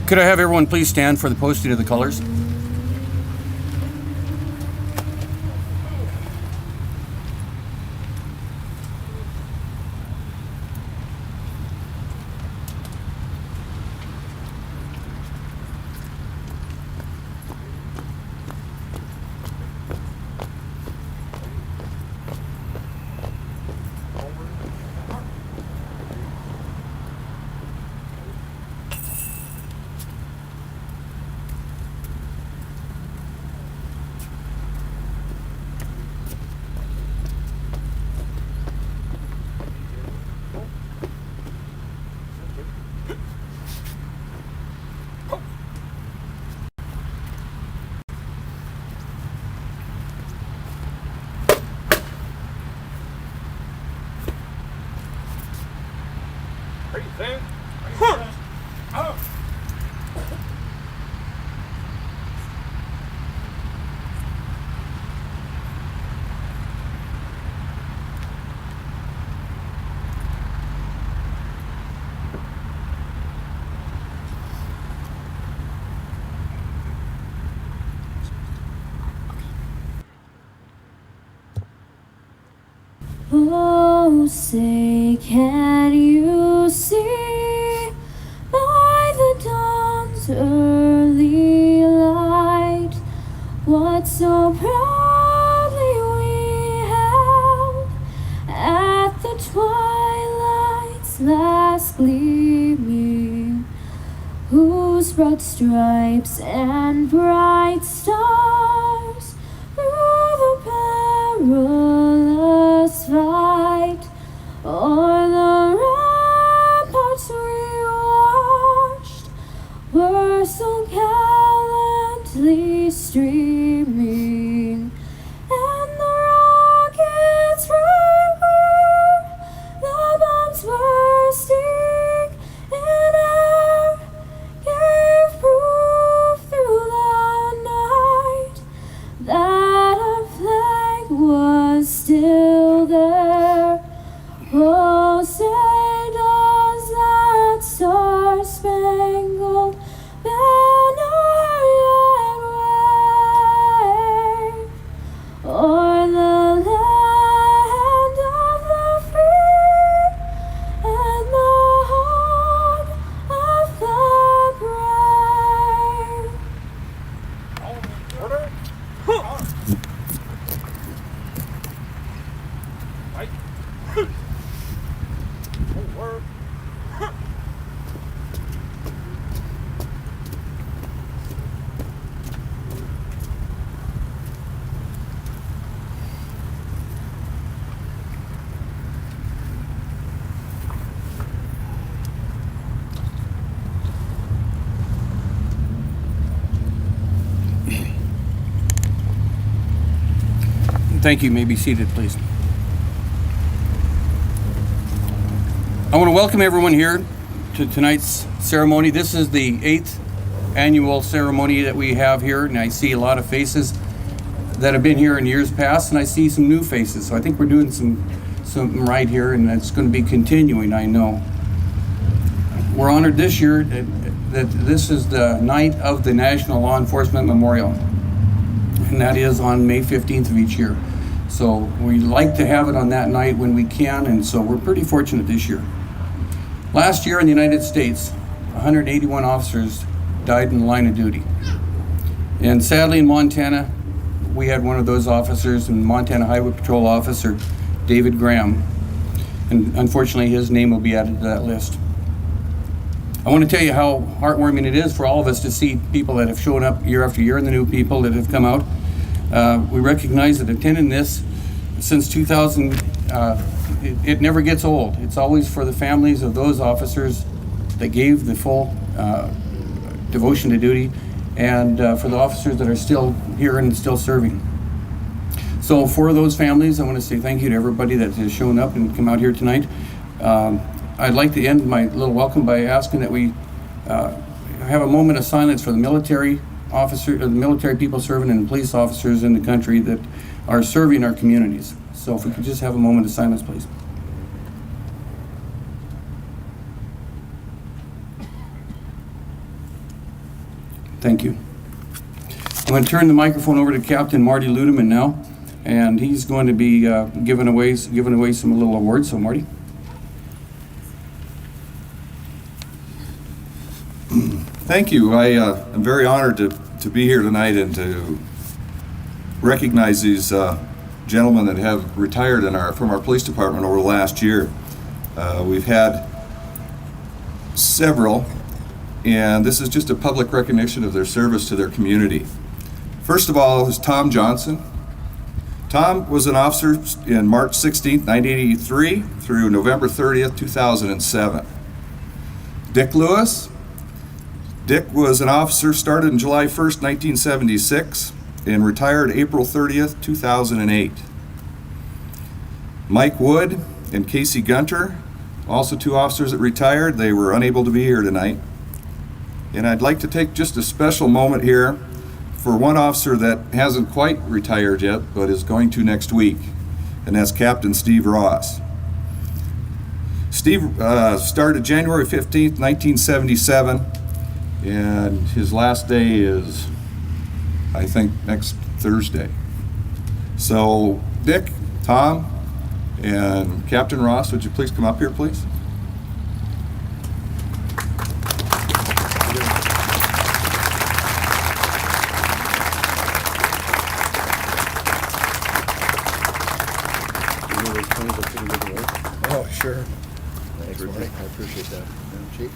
Could I have everyone please stand for the posting of the colors? Oh, say, can you see by the dawn's early light what so proudly we held at the twilight's last gleaming, whose broad stripes and bright stars through the perilous fight o'er the ramparts we watched were so gallantly streaming, and the rockets right where the bombs bursting in air gave proof through the night that our flag was still there. Oh, say does that star-spangled banner yet wave o'er the land of the free and the home of the brave? Order. Right. Forward. Thank you. You may be seated, please. I want to welcome everyone here to tonight's ceremony. This is the 8th annual ceremony that we have here, and I see a lot of faces that have been here in years past, and I see some new faces. So I think we're doing something right here, and it's going to be continuing, I know. We're honored this year that this is the night of the National Law Enforcement Memorial, and that is on May 15th of each year. So we like to have it on that night when we can, and so we're pretty fortunate this year. Last year in the United States, 181 officers died in the line of duty. And sadly in Montana, we had one of those officers, and Montana Highway Patrol Officer David Graham. And unfortunately his name will be added to that list. I want to tell you how heartwarming it is for all of us to see people that have shown up year after year and the new people that have come out. We recognize that attending this since 2000, it never gets old. It's always for the families of those officers that gave the full devotion to duty, and for the officers that are still here and still serving. So for those families, I want to say thank you to everybody that has shown up and come out here tonight. I'd like to end my little welcome by asking that we have a moment of silence for the military officer, the military people serving, and police officers in the country that are serving our communities. So if we could just have a moment of silence, please. Thank you. I'm going to turn the microphone over to Captain Marty Ludeman now, and he's going to be giving away some little awards. So, Marty. Thank you. I am very honored to be here tonight and to recognize these gentlemen that have retired from our police department over the last year. We've had several, and this is just a public recognition of their service to their community. First of all is Tom Johnson. Tom was an officer in March 16, 1983 through November 30th, 2007. Dick Lewis. Dick was an officer, started in July 1st, 1976, and retired April 30th, 2008. Mike Wood and Casey Gunter, also two officers that retired. They were unable to be here tonight. And I'd like to take just a special moment here for one officer that hasn't quite retired yet, but is going to next week, and that's Captain Steve Ross. Steve started January 15th, 1977, and his last day is, I think, next Thursday. So Dick, Tom, and Captain Ross, would you please come up here, please? Oh, sure. Thanks, Mike. I appreciate that. Chief?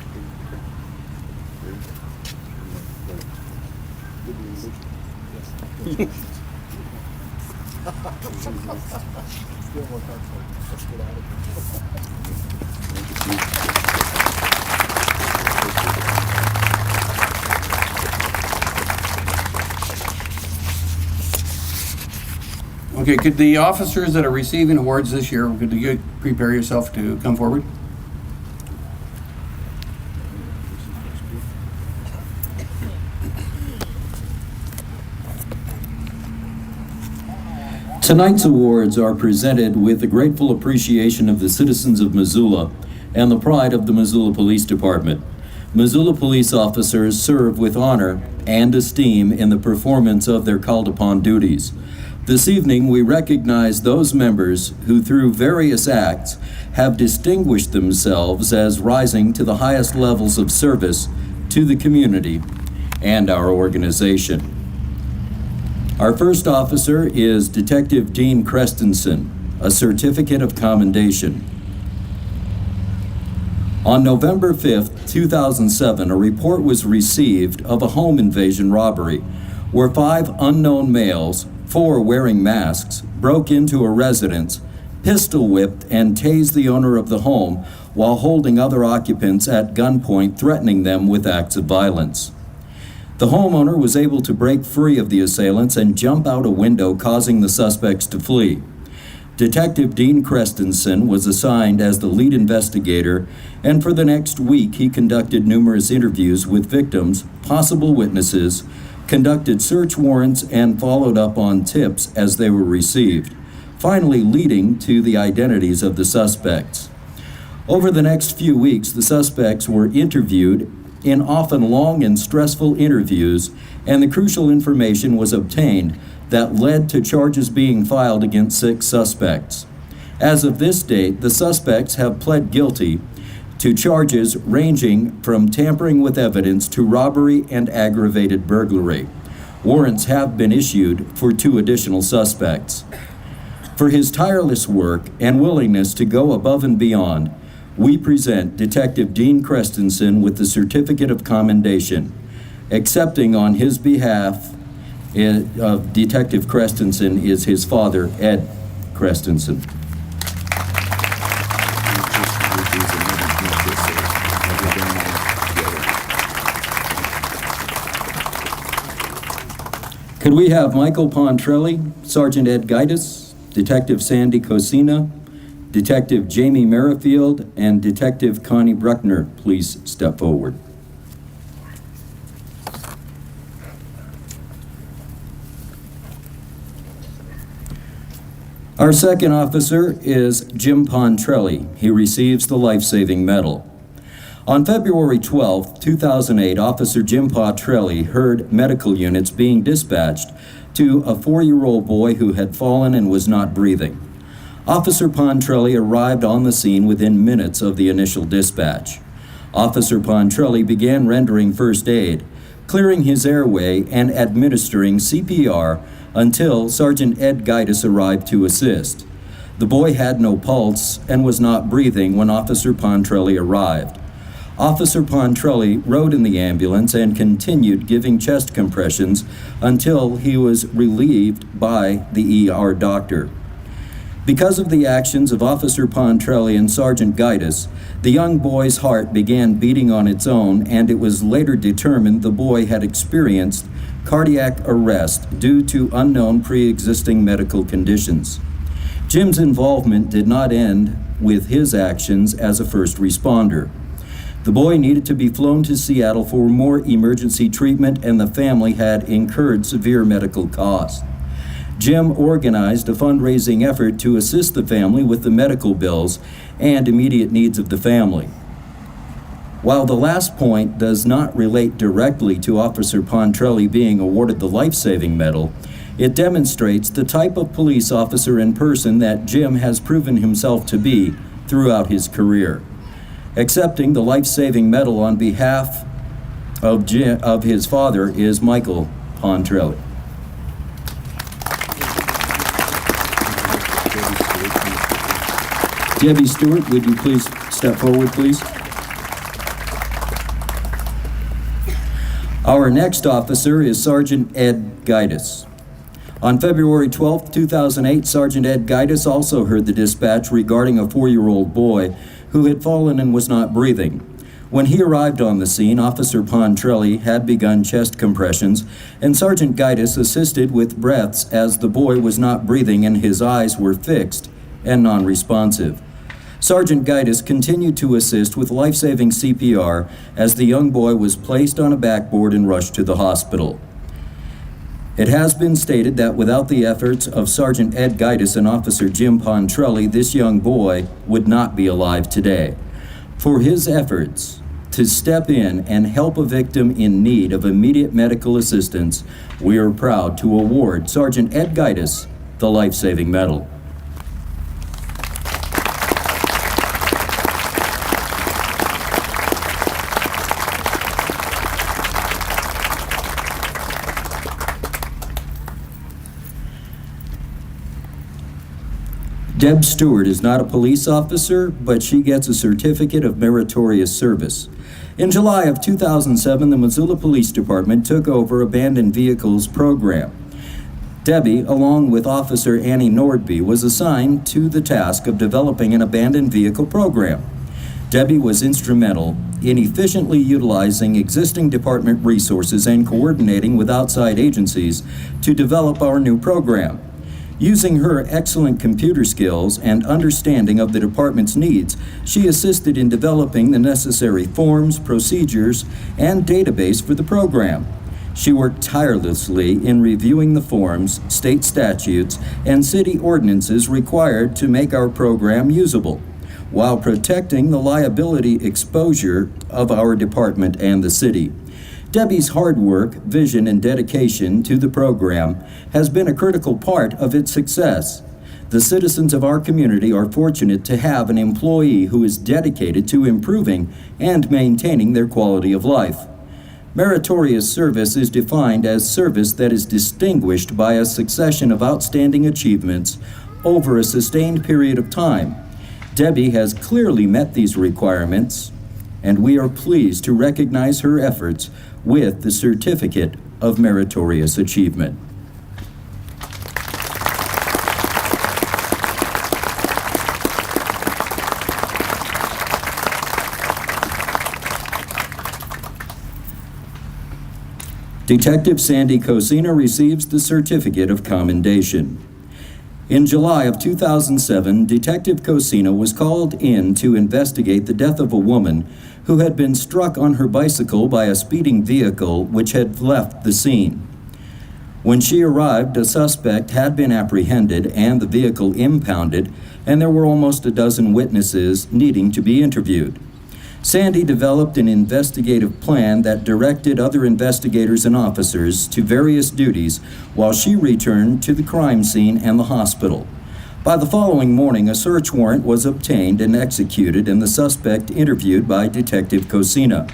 Okay, could the officers that are receiving awards this year, could you prepare yourself to come forward? Tonight's awards are presented with the grateful appreciation of the citizens of Missoula and the pride of the Missoula Police Department. Missoula police officers serve with honor and esteem in the performance of their called-upon duties. This evening, we recognize those members who, through various acts, have distinguished themselves as rising to the highest levels of service to the community and our organization. Our first officer is Detective Dean Christensen, a certificate of commendation. On November 5th, 2007, a report was received of a home invasion robbery where 5 unknown males, 4 wearing masks, broke into a residence, pistol whipped and tased the owner of the home while holding other occupants at gunpoint, threatening them with acts of violence. The homeowner was able to break free of the assailants and jump out a window, causing the suspects to flee. Detective Dean Christensen was assigned as the lead investigator, and for the next week he conducted numerous interviews with victims, possible witnesses, conducted search warrants, and followed up on tips as they were received, finally leading to the identities of the suspects. Over the next few weeks, the suspects were interviewed in often long and stressful interviews, and the crucial information was obtained that led to charges being filed against 6 suspects. As of this date, the suspects have pled guilty to charges ranging from tampering with evidence to robbery and aggravated burglary. Warrants have been issued for 2 additional suspects. For his tireless work and willingness to go above and beyond, we present Detective Dean Christensen with the Certificate of Commendation. Accepting on his behalf of Detective Christensen is his father, Ed Christensen. Could we have Michael Pontrelli, Sergeant Ed Gaitis, Detective Sandy Cosina, Detective Jamie Merrifield, and Detective Connie Bruckner please step forward. Our second officer is Jim Pontrelli. He receives the Life-Saving Medal. On February 12, 2008, Officer Jim Potrelli heard medical units being dispatched to a 4-year-old boy who had fallen and was not breathing. Officer Pontrelli arrived on the scene within minutes of the initial dispatch. Officer Pontrelli began rendering first aid, clearing his airway and administering CPR until Sergeant Ed Gaitis arrived to assist. The boy had no pulse and was not breathing when Officer Pontrelli arrived. Officer Pontrelli rode in the ambulance and continued giving chest compressions until he was relieved by the ER doctor. Because of the actions of Officer Pontrelli and Sergeant Gaitis, the young boy's heart began beating on its own, and it was later determined the boy had experienced cardiac arrest due to unknown pre-existing medical conditions. Jim's involvement did not end with his actions as a first responder. The boy needed to be flown to Seattle for more emergency treatment, and the family had incurred severe medical costs. Jim organized a fundraising effort to assist the family with the medical bills and immediate needs of the family. While the last point does not relate directly to Officer Pontrelli being awarded the life-saving medal, it demonstrates the type of police officer and person that Jim has proven himself to be throughout his career. Accepting the life-saving medal on behalf of his father is Michael Pontrelli. Debbie Stewart, would you please step forward, please? Our next officer is Sergeant Ed Gaitis. On February 12, 2008, Sergeant Ed Gaitis also heard the dispatch regarding a 4-year-old boy who had fallen and was not breathing. When he arrived on the scene, Officer Pontrelli had begun chest compressions, and Sergeant Gaitis assisted with breaths as the boy was not breathing and his eyes were fixed and non-responsive. Sergeant Gaitis continued to assist with life-saving CPR as the young boy was placed on a backboard and rushed to the hospital. It has been stated that without the efforts of Sergeant Ed Gaitis and Officer Jim Pontrelli, this young boy would not be alive today. For his efforts to step in and help a victim in need of immediate medical assistance, we are proud to award Sergeant Ed Gaitis the life-saving medal. Deb Stewart is not a police officer, but she gets a certificate of meritorious service. In July of 2007, the Missoula Police Department took over abandoned vehicles program. Debbie, along with Officer Annie Nordby, was assigned to the task of developing an abandoned vehicle program. Debbie was instrumental in efficiently utilizing existing department resources and coordinating with outside agencies to develop our new program. Using her excellent computer skills and understanding of the department's needs, she assisted in developing the necessary forms, procedures, and database for the program. She worked tirelessly in reviewing the forms, state statutes, and city ordinances required to make our program usable, while protecting the liability exposure of our department and the city. Debbie's hard work, vision, and dedication to the program has been a critical part of its success. The citizens of our community are fortunate to have an employee who is dedicated to improving and maintaining their quality of life. Meritorious service is defined as service that is distinguished by a succession of outstanding achievements over a sustained period of time. Debbie has clearly met these requirements, and we are pleased to recognize her efforts with the Certificate of Meritorious Achievement. Detective Sandy Cosina receives the Certificate of Commendation. In July of 2007, Detective Cosina was called in to investigate the death of a woman who had been struck on her bicycle by a speeding vehicle which had left the scene. When she arrived, a suspect had been apprehended and the vehicle impounded, and there were almost a dozen witnesses needing to be interviewed. Sandy developed an investigative plan that directed other investigators and officers to various duties while she returned to the crime scene and the hospital. By the following morning, a search warrant was obtained and executed, and the suspect interviewed by Detective Cosina.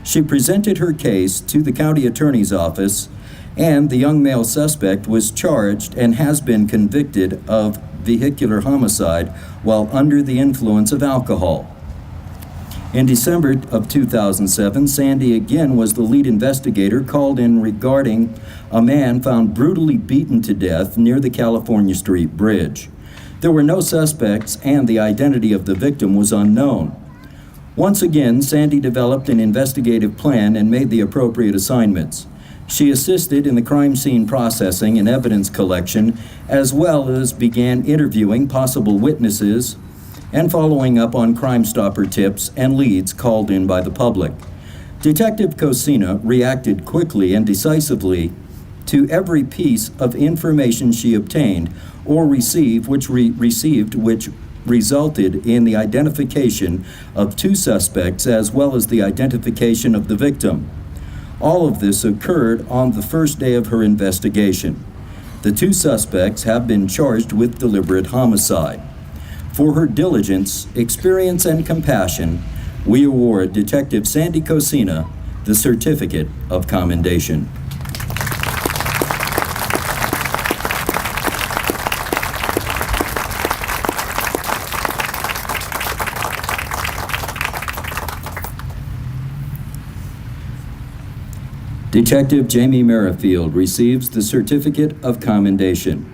She presented her case to the county attorney's office, and the young male suspect was charged and has been convicted of vehicular homicide while under the influence of alcohol. In December of 2007, Sandy again was the lead investigator called in regarding a man found brutally beaten to death near the California Street Bridge. There were no suspects, and the identity of the victim was unknown. Once again, Sandy developed an investigative plan and made the appropriate assignments. She assisted in the crime scene processing and evidence collection, as well as began interviewing possible witnesses and following up on Crime Stopper tips and leads called in by the public. Detective Cosina reacted quickly and decisively to every piece of information she obtained or received, which resulted in the identification of two suspects as well as the identification of the victim. All of this occurred on the first day of her investigation. The two suspects have been charged with deliberate homicide. For her diligence, experience, and compassion, we award Detective Sandy Cosina the Certificate of Commendation. Detective Jamie Merrifield receives the Certificate of Commendation.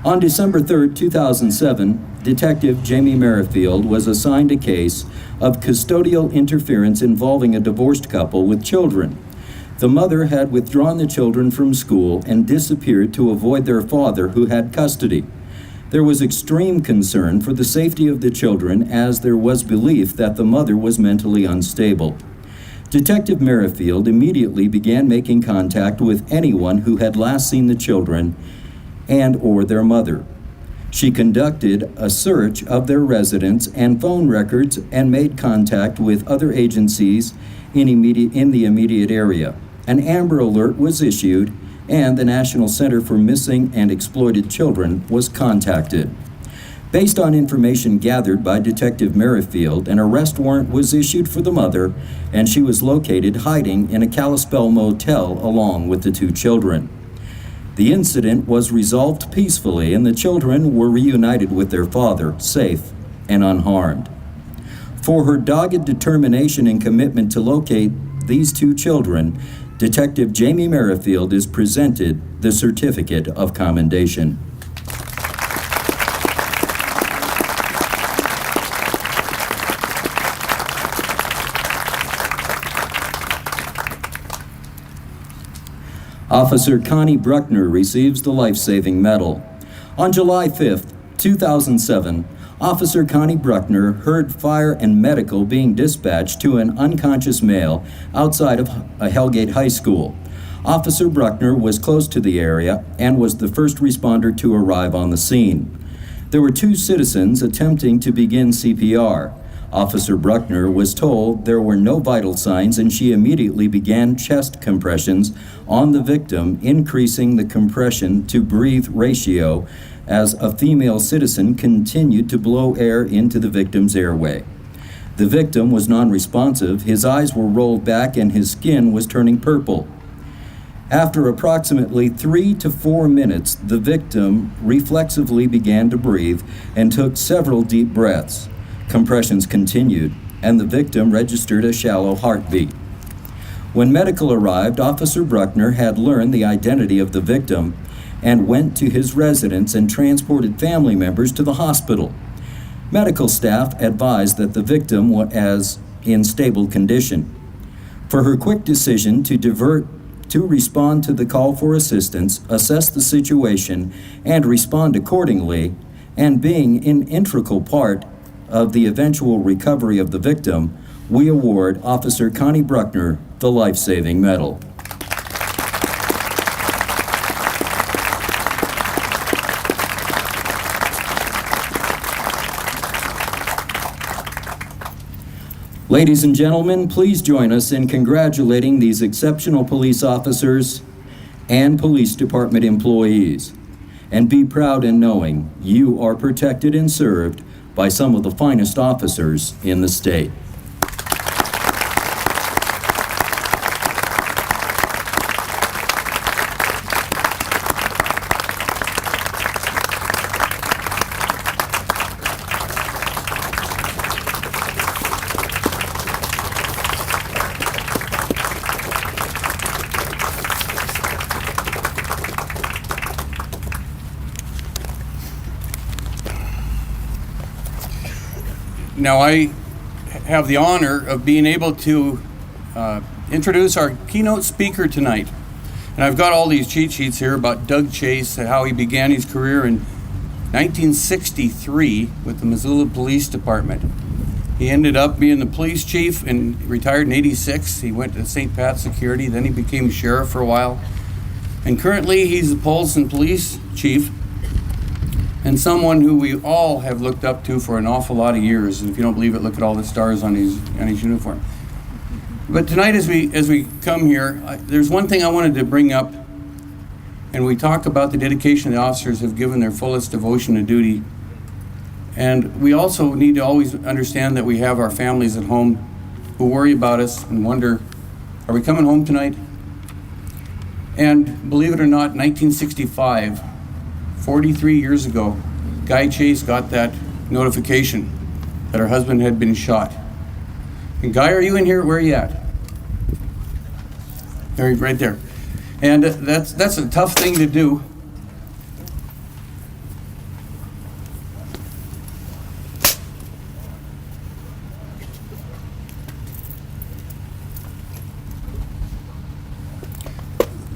On December 3, 2007, Detective Jamie Merrifield was assigned a case of custodial interference involving a divorced couple with children. The mother had withdrawn the children from school and disappeared to avoid their father, who had custody. There was extreme concern for the safety of the children, as there was belief that the mother was mentally unstable. Detective Merrifield immediately began making contact with anyone who had last seen the children and or their mother. She conducted a search of their residence and phone records and made contact with other agencies in the immediate area. An Amber Alert was issued, and the National Center for Missing and Exploited Children was contacted. Based on information gathered by Detective Merrifield, an arrest warrant was issued for the mother, and she was located hiding in a Kalispell motel along with the two children. The incident was resolved peacefully, and the children were reunited with their father, safe and unharmed. For her dogged determination and commitment to locate these two children, Detective Jamie Merrifield is presented the Certificate of Commendation. Officer Connie Bruckner receives the Life-Saving Medal. On July 5, 2007, Officer Connie Bruckner heard fire and medical being dispatched to an unconscious male outside of Hellgate High School. Officer Bruckner was close to the area and was the first responder to arrive on the scene. There were two citizens attempting to begin CPR. Officer Bruckner was told there were no vital signs, and she immediately began chest compressions on the victim, increasing the compression to breathe ratio as a female citizen continued to blow air into the victim's airway. The victim was non-responsive, his eyes were rolled back, and his skin was turning purple. After approximately 3 to 4 minutes, the victim reflexively began to breathe and took several deep breaths. Compressions continued, and the victim registered a shallow heartbeat. When medical arrived, Officer Bruckner had learned the identity of the victim and went to his residence and transported family members to the hospital. Medical staff advised that the victim was in stable condition. For her quick decision to respond to the call for assistance, assess the situation, and respond accordingly, and being an integral part of the eventual recovery of the victim, we award Officer Connie Bruckner the Life-Saving Medal. Ladies and gentlemen, please join us in congratulating these exceptional police officers and police department employees. And be proud in knowing you are protected and served by some of the finest officers in the state. Now, I have the honor of being able to introduce our keynote speaker tonight. And I've got all these cheat sheets here about Doug Chase and how he began his career in 1963 with the Missoula Police Department. He ended up being the police chief and retired in 86. He went to St. Pat Security, then he became sheriff for a while. And currently he's the Polson Police Chief, and someone who we all have looked up to for an awful lot of years. And if you don't believe it, look at all the stars on his uniform. But tonight, as we come here, there's one thing I wanted to bring up, and we talk about the dedication the officers have given their fullest devotion to duty. And we also need to always understand that we have our families at home who worry about us and wonder, are we coming home tonight? And believe it or not, 1965, 43 years ago, Guy Chase got that notification that her husband had been shot. And Guy, are you in here? Where are you at? There, right there. And that's a tough thing to do.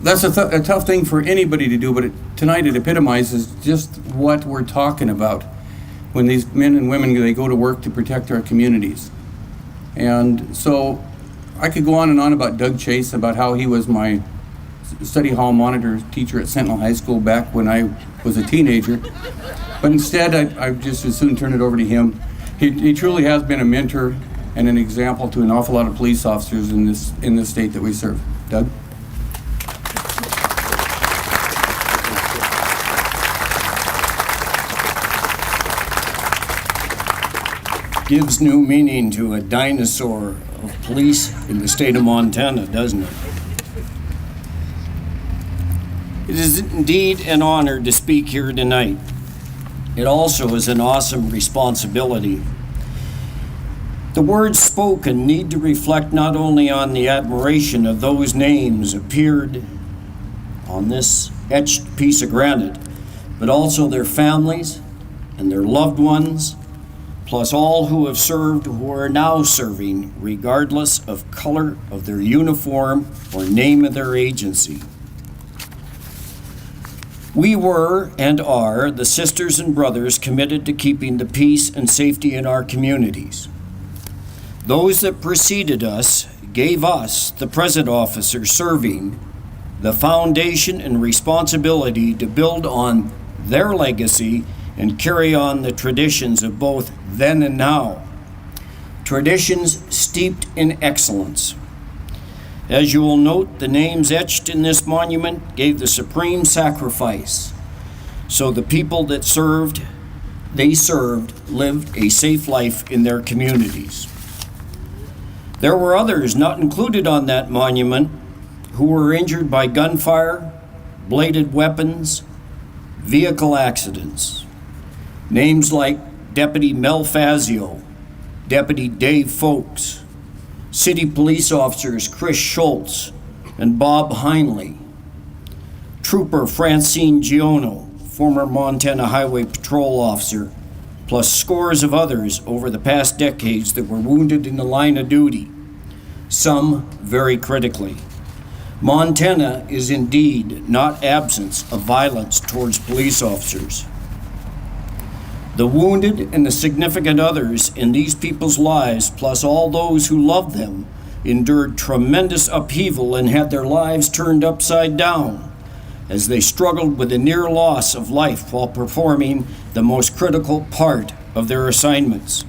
That's a tough thing for anybody to do, but tonight it epitomizes just what we're talking about when these men and women, they go to work to protect our communities. And so I could go on and on about Doug Chase, about how he was my study hall monitor teacher at Sentinel High School back when I was a teenager. But instead, I just as soon turn it over to him. He truly has been a mentor and an example to an awful lot of police officers in this state that we serve. Doug? Gives new meaning to a dinosaur of police in the state of Montana, doesn't it? It is indeed an honor to speak here tonight. It also is an awesome responsibility. The words spoken need to reflect not only on the admiration of those names appeared on this etched piece of granite, but also their families and their loved ones, plus all who have served who are now serving, regardless of color of their uniform or name of their agency. We were and are the sisters and brothers committed to keeping the peace and safety in our communities. Those that preceded us gave us, the present officers serving, the foundation and responsibility to build on their legacy and carry on the traditions of both then and now. Traditions steeped in excellence. As you will note, the names etched in this monument gave the supreme sacrifice, so the people that they served, lived a safe life in their communities. There were others not included on that monument who were injured by gunfire, bladed weapons, vehicle accidents. Names like Deputy Mel Fazio, Deputy Dave Folks, City Police Officers Chris Schultz and Bob Heinley, Trooper Francine Giono, former Montana Highway Patrol officer, plus scores of others over the past decades that were wounded in the line of duty, some very critically. Montana is indeed not absence of violence towards police officers. The wounded and the significant others in these people's lives, plus all those who loved them, endured tremendous upheaval and had their lives turned upside down as they struggled with the near loss of life while performing the most critical part of their assignments.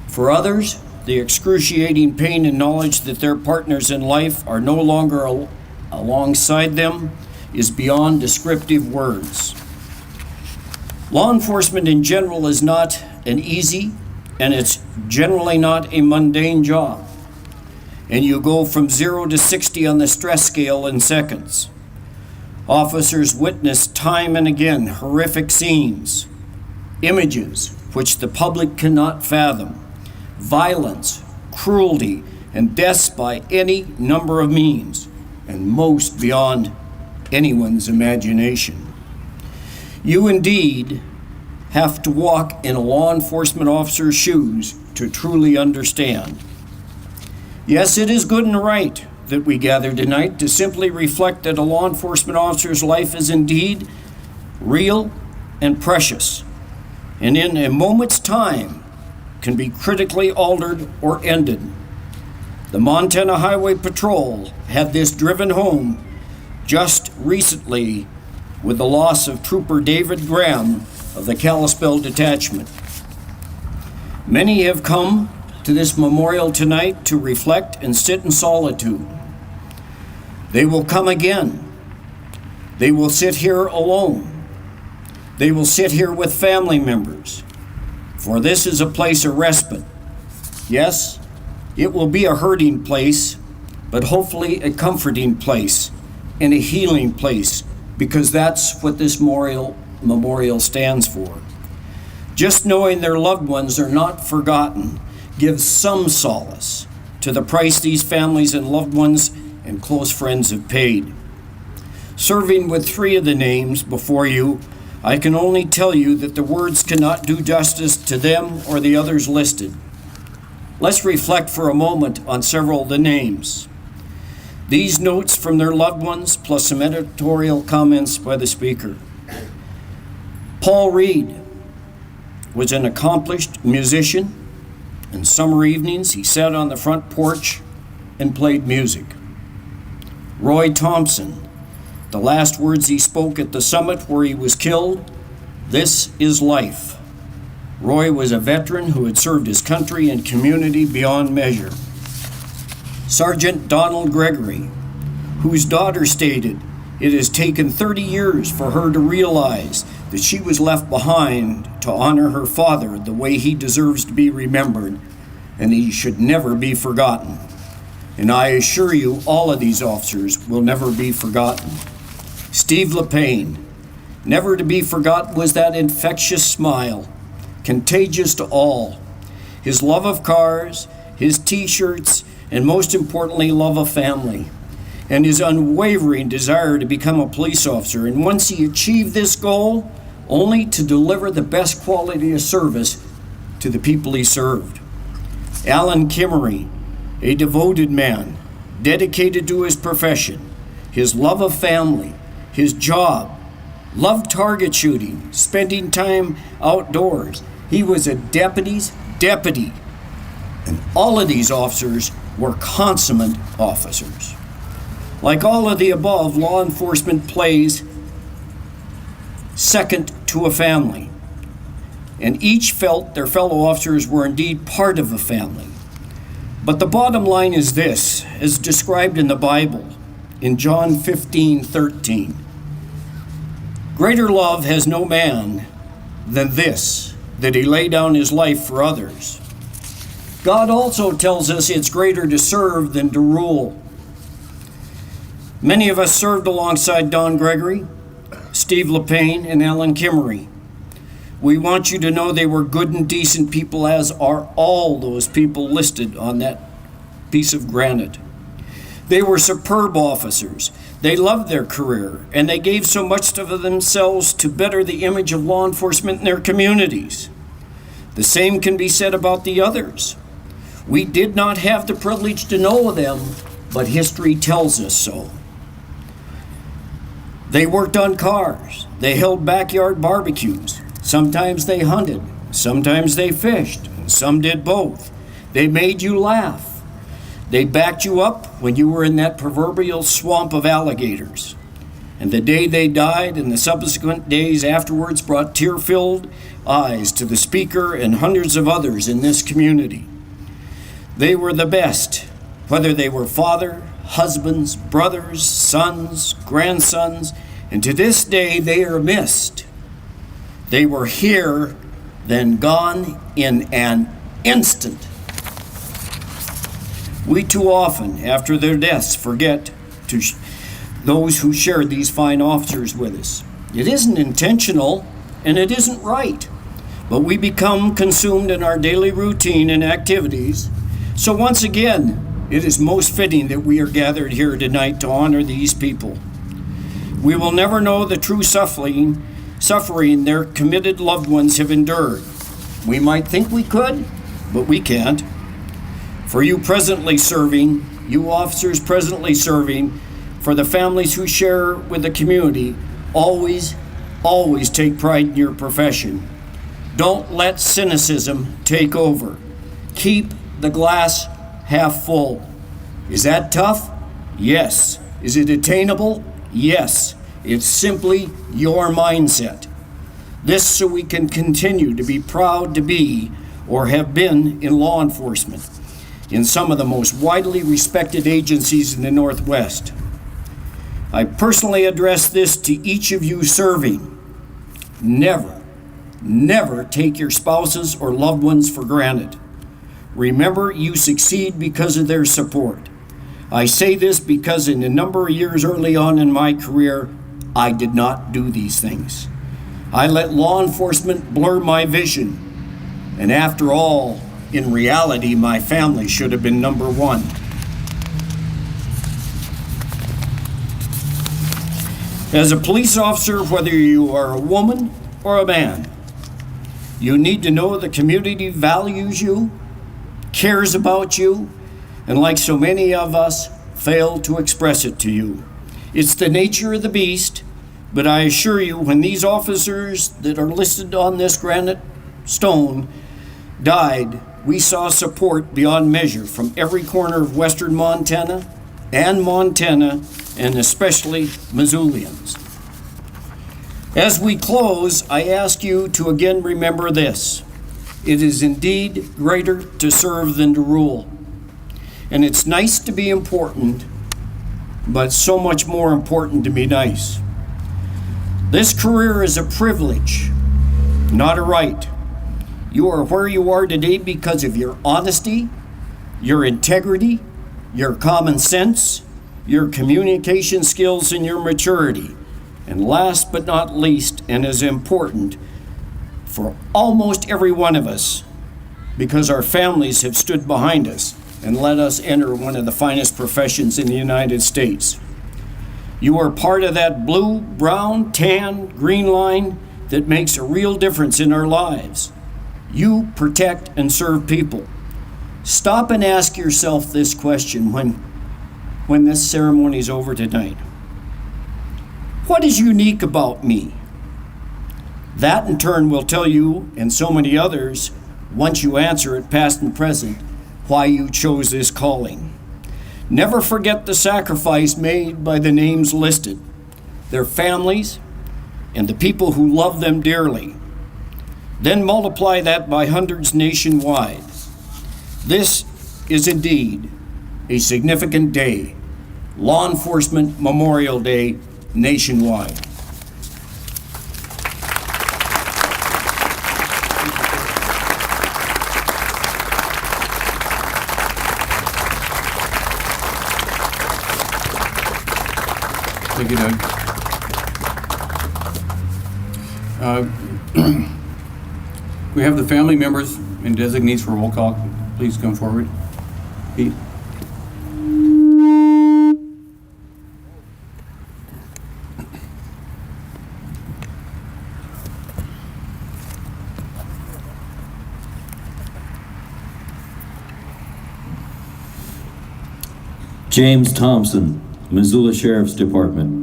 For others, the excruciating pain and knowledge that their partners in life are no longer alongside them is beyond descriptive words. Law enforcement in general is not an easy, and it's generally not a mundane job. And you go from 0 to 60 on the stress scale in seconds. Officers witness time and again horrific scenes, images which the public cannot fathom, violence, cruelty, and deaths by any number of means, and most beyond anyone's imagination. You indeed have to walk in a law enforcement officer's shoes to truly understand. Yes, it is good and right that we gather tonight to simply reflect that a law enforcement officer's life is indeed real and precious, and in a moment's time can be critically altered or ended. The Montana Highway Patrol had this driven home just recently with the loss of Trooper David Graham of the Kalispell Detachment. Many have come to this memorial tonight to reflect and sit in solitude. They will come again. They will sit here alone. They will sit here with family members, for this is a place of respite. Yes, it will be a hurting place, but hopefully a comforting place and a healing place, because that's what this memorial stands for. Just knowing their loved ones are not forgotten gives some solace to the price these families and loved ones and close friends have paid. Serving with 3 of the names before you, I can only tell you that the words cannot do justice to them or the others listed. Let's reflect for a moment on several of the names. These notes from their loved ones, plus some editorial comments by the speaker. Paul Reed was an accomplished musician. In summer evenings, he sat on the front porch and played music. Roy Thompson, the last words he spoke at the summit where he was killed, "This is life." Roy was a veteran who had served his country and community beyond measure. Sergeant Donald Gregory, whose daughter stated it has taken 30 years for her to realize that she was left behind to honor her father the way he deserves to be remembered, and he should never be forgotten. And I assure you, all of these officers will never be forgotten. Steve LePayne, never to be forgotten was that infectious smile, contagious to all. His love of cars, his t-shirts, and most importantly, love of family, and his unwavering desire to become a police officer. And once he achieved this goal, only to deliver the best quality of service to the people he served. Alan Kimmery, a devoted man, dedicated to his profession, his love of family, his job, loved target shooting, spending time outdoors. He was a deputy's deputy. And all of these officers were consummate officers. Like all of the above, law enforcement plays second to a family, and each felt their fellow officers were indeed part of a family. But the bottom line is this, as described in the Bible, in John 15:13. Greater love has no man than this, that he lay down his life for others. God also tells us it's greater to serve than to rule. Many of us served alongside Don Gregory, Steve LePayne, and Alan Kimmery. We want you to know they were good and decent people, as are all those people listed on that piece of granite. They were superb officers. They loved their career, and they gave so much of themselves to better the image of law enforcement in their communities. The same can be said about the others. We did not have the privilege to know them, but history tells us so. They worked on cars. They held backyard barbecues. Sometimes they hunted. Sometimes they fished. And some did both. They made you laugh. They backed you up when you were in that proverbial swamp of alligators. And the day they died and the subsequent days afterwards brought tear-filled eyes to the speaker and hundreds of others in this community. They were the best, whether they were father, husbands, brothers, sons, grandsons, and to this day they are missed. They were here, then gone in an instant. We too often, after their deaths, forget those who shared these fine officers with us. It isn't intentional, and it isn't right, but we become consumed in our daily routine and activities. So once again, it is most fitting that we are gathered here tonight to honor these people. We will never know the true suffering their committed loved ones have endured. We might think we could, but we can't. For you presently serving, you officers presently serving, for the families who share with the community, always take pride in your profession. Don't let cynicism take over. Keep the glass half full. Is that tough? Yes. Is it attainable? Yes. It's simply your mindset. This so we can continue to be proud to be or have been in law enforcement in some of the most widely respected agencies in the Northwest. I personally address this to each of you serving. Never take your spouses or loved ones for granted. Remember, you succeed because of their support. I say this because in a number of years early on in my career, I did not do these things. I let law enforcement blur my vision. And after all, in reality, my family should have been number one. As a police officer, whether you are a woman or a man, you need to know the community values you, cares about you, and like so many of us, fail to express it to you. It's the nature of the beast, but I assure you, when these officers that are listed on this granite stone died, we saw support beyond measure from every corner of western Montana, and especially Missoulians. As we close, I ask you to again remember this. It is indeed greater to serve than to rule. And it's nice to be important, but so much more important to be nice. This career is a privilege, not a right. You are where you are today because of your honesty, your integrity, your common sense, your communication skills, and your maturity. And last but not least, and as important for almost every one of us, because our families have stood behind us and let us enter one of the finest professions in the United States. You are part of that blue, brown, tan, green line that makes a real difference in our lives. You protect and serve people. Stop and ask yourself this question when this ceremony is over tonight. What is unique about me? That in turn will tell you, and so many others, once you answer it past and present, why you chose this calling. Never forget the sacrifice made by the names listed, their families, and the people who love them dearly. Then multiply that by hundreds nationwide. This is indeed a significant day, Law Enforcement Memorial Day nationwide. Thank you, Doug. We have the family members and designees for roll call. Please come forward. Pete. James Thompson, Missoula Sheriff's Department.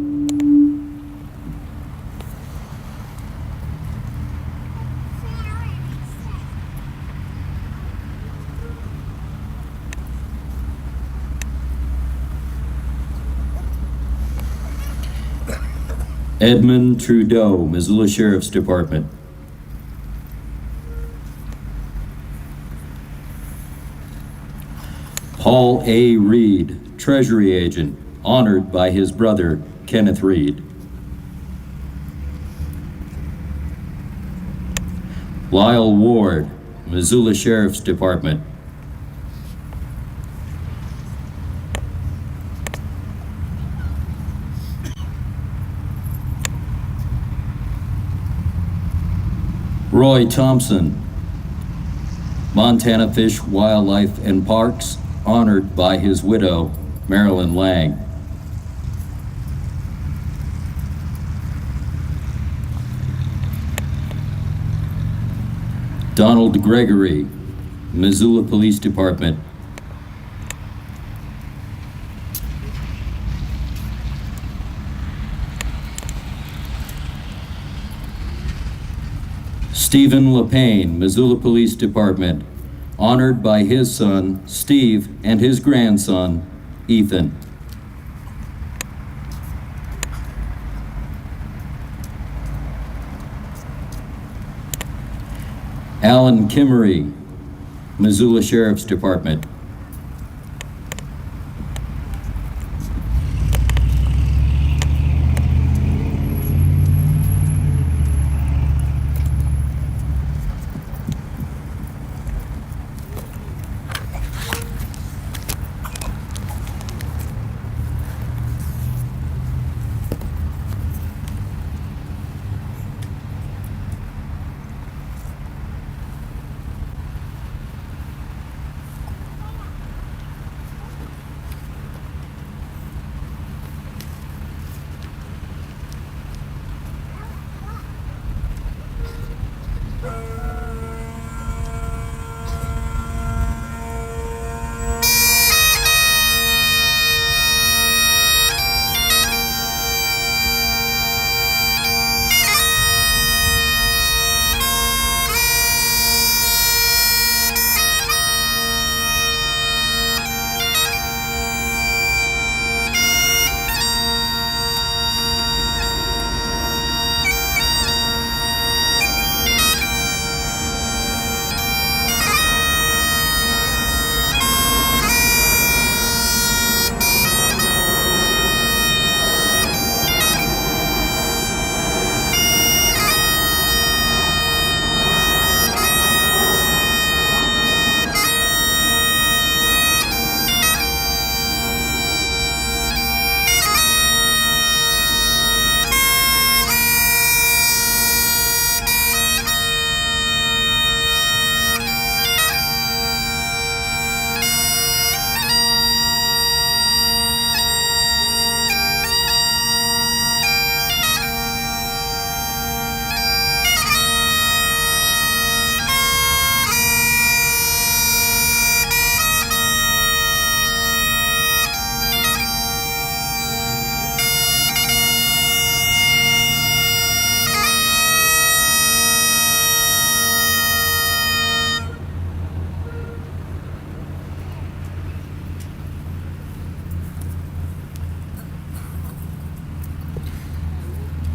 Edmund Trudeau, Missoula Sheriff's Department. Paul A. Reed, Treasury Agent, honored by his brother, Kenneth Reed. Lyle Ward, Missoula Sheriff's Department. Roy Thompson, Montana Fish, Wildlife, and Parks, honored by his widow, Marilyn Lang. Donald Gregory, Missoula Police Department. Stephen LePayne, Missoula Police Department, honored by his son, Steve, and his grandson, Ethan. Alan Kimmery, Missoula Sheriff's Department.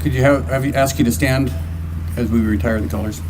Could you have you ask you to stand as we retire the colors?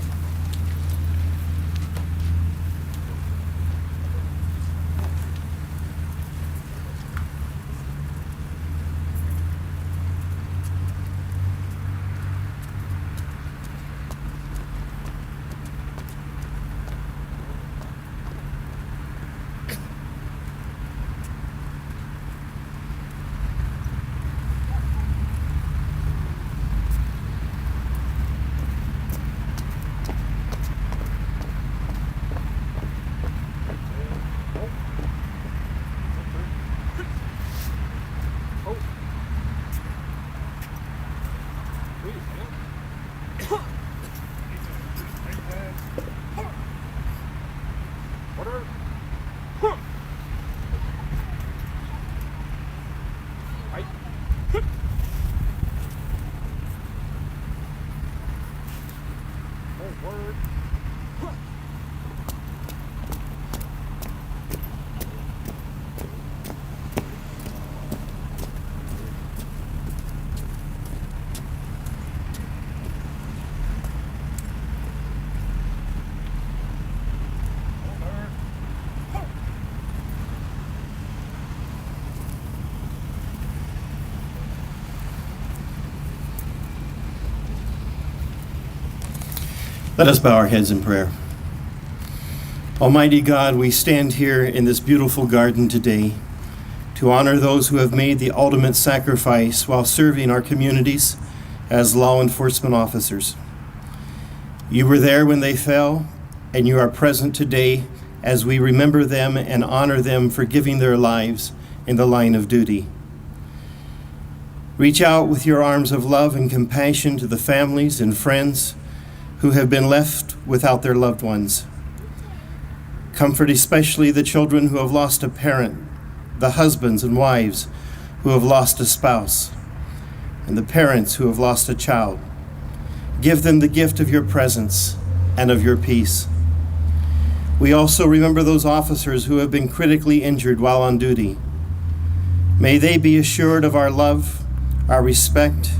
Let us bow our heads in prayer. Almighty God, we stand here in this beautiful garden today to honor those who have made the ultimate sacrifice while serving our communities as law enforcement officers. You were there when they fell, and you are present today as we remember them and honor them for giving their lives in the line of duty. Reach out with your arms of love and compassion to the families and friends who have been left without their loved ones. Comfort especially the children who have lost a parent, the husbands and wives who have lost a spouse, and the parents who have lost a child. Give them the gift of your presence and of your peace. We also remember those officers who have been critically injured while on duty. May they be assured of our love, our respect,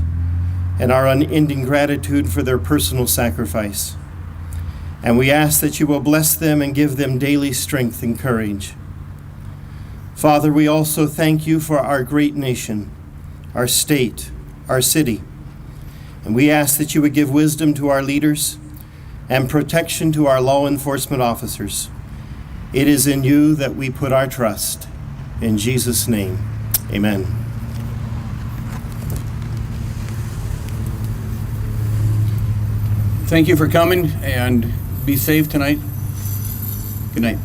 and our unending gratitude for their personal sacrifice. And we ask that you will bless them and give them daily strength and courage. Father, we also thank you for our great nation, our state, our city. And we ask that you would give wisdom to our leaders and protection to our law enforcement officers. It is in you that we put our trust. In Jesus' name, amen. Thank you for coming, and be safe tonight. Good night.